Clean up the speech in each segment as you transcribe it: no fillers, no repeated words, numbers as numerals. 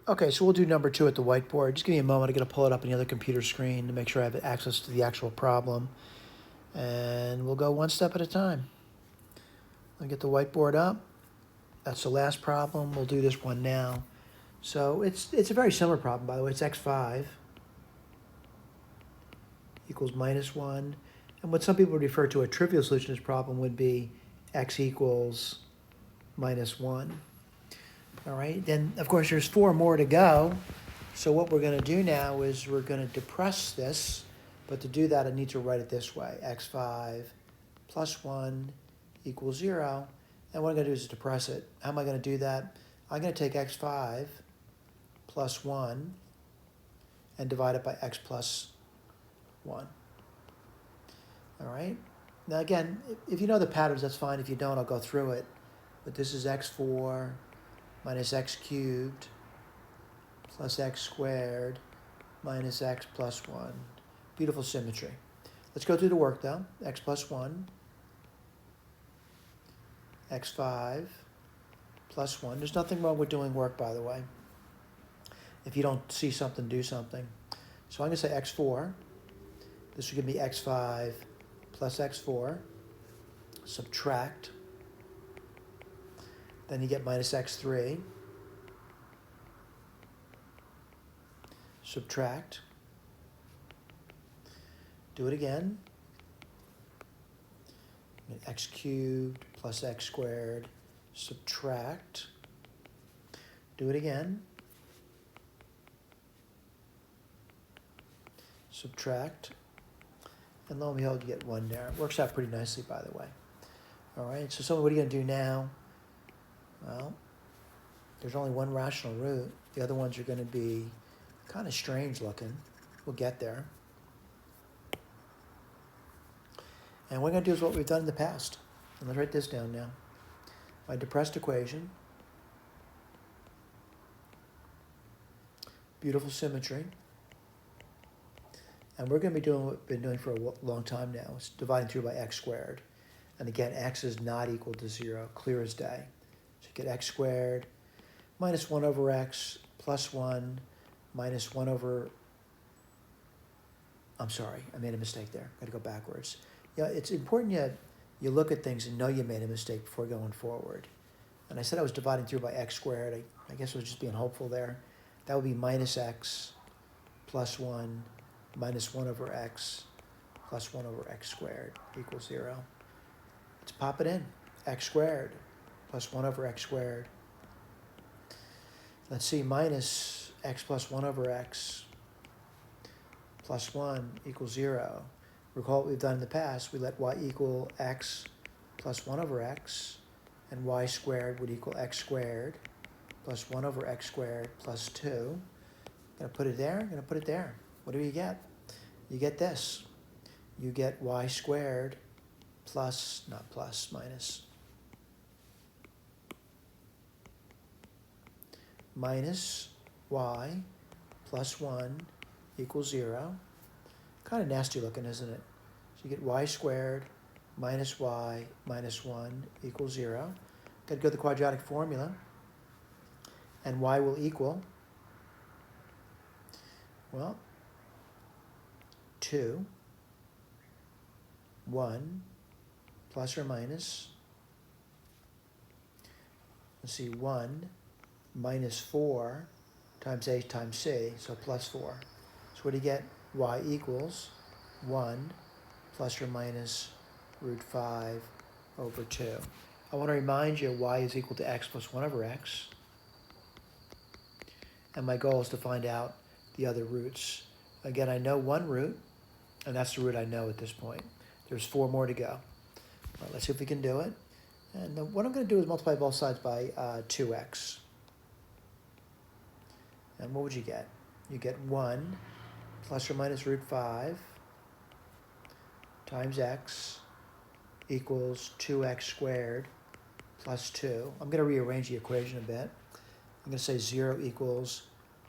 Okay, so we'll do number 2 at the whiteboard. Just give me a moment. I'm going to pull it up on the other computer screen to make sure I have access to the actual problem. And we'll go one step at a time. I'll get the whiteboard up. That's the last problem. We'll do this one now. So it's a very similar problem, by the way. It's x5 equals minus 1. And what some people would refer to a trivial solution to this problem would be x equals minus 1. All right, then of course there's 4 more to go. So what we're going to do now is we're going to depress this, but to do that I need to write it this way: x5 plus 1 equals 0. And what I'm going to do is depress it. How am I going to do that? I'm going to take x5 plus 1 and divide it by x plus 1. All right? Now again, if you know the patterns, that's fine. If you don't, I'll go through it. But this is x4 minus x cubed plus x squared minus x plus 1. Beautiful symmetry. Let's go through the work though. X plus 1, x5 plus 1. There's nothing wrong with doing work, by the way. If you don't see something, do something. So I'm going to say x4. This will give me x5 plus x4. Subtract. Then you get minus x3. Subtract. Do it again. X cubed plus x squared. Subtract. Do it again. Subtract. And lo and behold, you get 1 there. It works out pretty nicely, by the way. All right, so what are you going to do now? Well, there's only one rational root. The other ones are going to be kind of strange looking. We'll get there. And what we're going to do is what we've done in the past. And let's write this down now. My depressed equation. Beautiful symmetry. And we're going to be doing what we've been doing for a long time now. It's dividing through by x squared. And again, x is not equal to 0, clear as day. So you get x squared minus 1 over x plus 1 minus 1 over, I'm sorry, I made a mistake there. Got to go backwards. Yeah, it's important you look at things and know you made a mistake before going forward. And I said I was dividing through by x squared. I guess I was just being hopeful there. That would be minus x plus 1 minus 1 over x plus 1 over x squared equals 0. Let's pop it in. X squared plus 1 over x squared. Let's see, minus x plus 1 over x plus 1 equals 0. Recall what we've done in the past. We let y equal x plus 1 over x, and y squared would equal x squared plus 1 over x squared plus 2. Going to put it there, going to put it there. What do you get? You get this. You get y squared plus, not plus, minus. Minus y plus 1 equals 0. Kind of nasty looking, isn't it? So you get y squared minus y minus 1 equals 0. Got to go to the quadratic formula. And y will equal, well, 2, 1, plus or minus, let's see, 1 minus 4 times a times c, so plus 4. So what do you get? Y equals 1 plus or minus root 5 over 2. I want to remind you y is equal to x plus 1 over x. And my goal is to find out the other roots. Again, I know one root, and that's the root I know at this point. There's 4 more to go. All right, let's see if we can do it. And then what I'm going to do is multiply both sides by 2x. And what would you get? You get 1 plus or minus root 5 times x equals 2x squared plus 2. I'm going to rearrange the equation a bit. I'm going to say 0 equals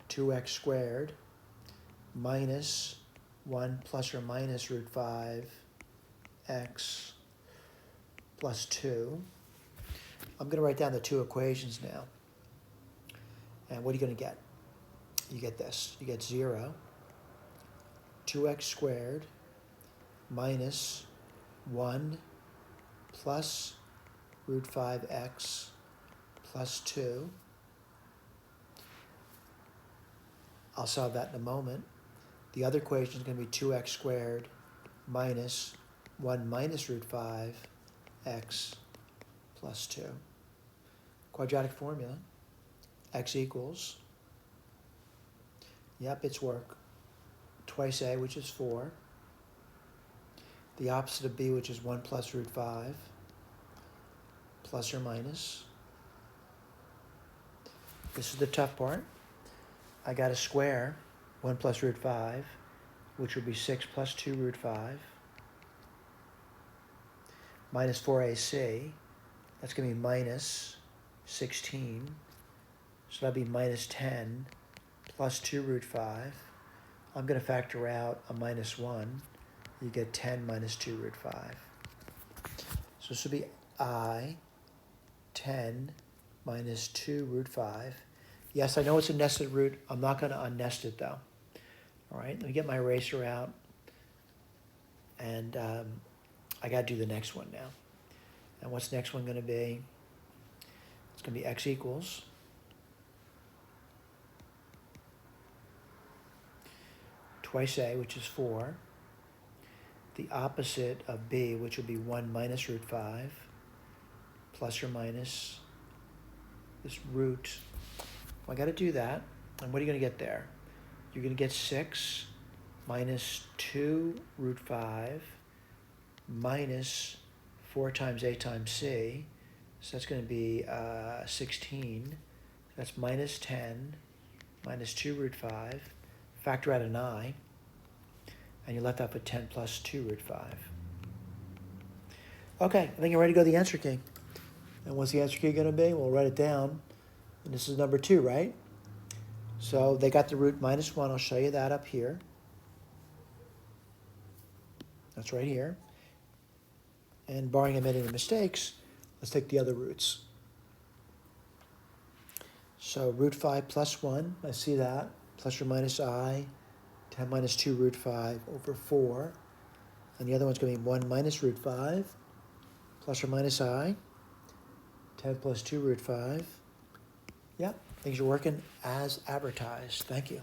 2x squared minus 1 plus or minus root 5 x plus 2. I'm going to write down the 2 equations now. And what are you going to get? you get this. You get 0, 2x squared minus 1 plus root 5x plus 2. I'll solve that in a moment. The other equation is going to be 2x squared minus 1 minus root 5x plus 2. Quadratic formula, x equals, yep, it's work, twice a, which is 4, the opposite of b, which is 1 plus root 5, plus or minus. This is the tough part. I got to square 1 plus root 5, which would be 6 plus 2 root 5, minus 4ac, that's going to be minus 16, so that'll be minus 10 plus 2 root 5. I'm going to factor out a minus 1. You get 10 minus 2 root 5. So this will be I, 10 minus 2 root 5. Yes, I know it's a nested root. I'm not going to unnest it, though. All right, let me get my eraser out. And I got to do the next one now. And what's the next one going to be? It's going to be x equals twice a, which is 4. The opposite of b, which will be 1 minus root 5, plus or minus this root. Well, I got to do that. And what are you going to get there? You're going to get 6 minus 2 root 5 minus 4 times a times c. So that's going to be 16. That's minus 10 minus 2 root 5. Factor out an I. And you're left out with 10 plus 2 root 5. Okay, I think you're ready to go to the answer key. And what's the answer key going to be? We'll write it down. And this is number 2, right? So they got the root minus 1. I'll show you that up here. That's right here. And barring omitting any mistakes, let's take the other roots. So root 5 plus 1, I see that, plus or minus I, 10 minus 2 root 5 over 4. And the other one's going to be 1 minus root 5, plus or minus I, 10 plus 2 root 5. Yep, things are working as advertised. Thank you.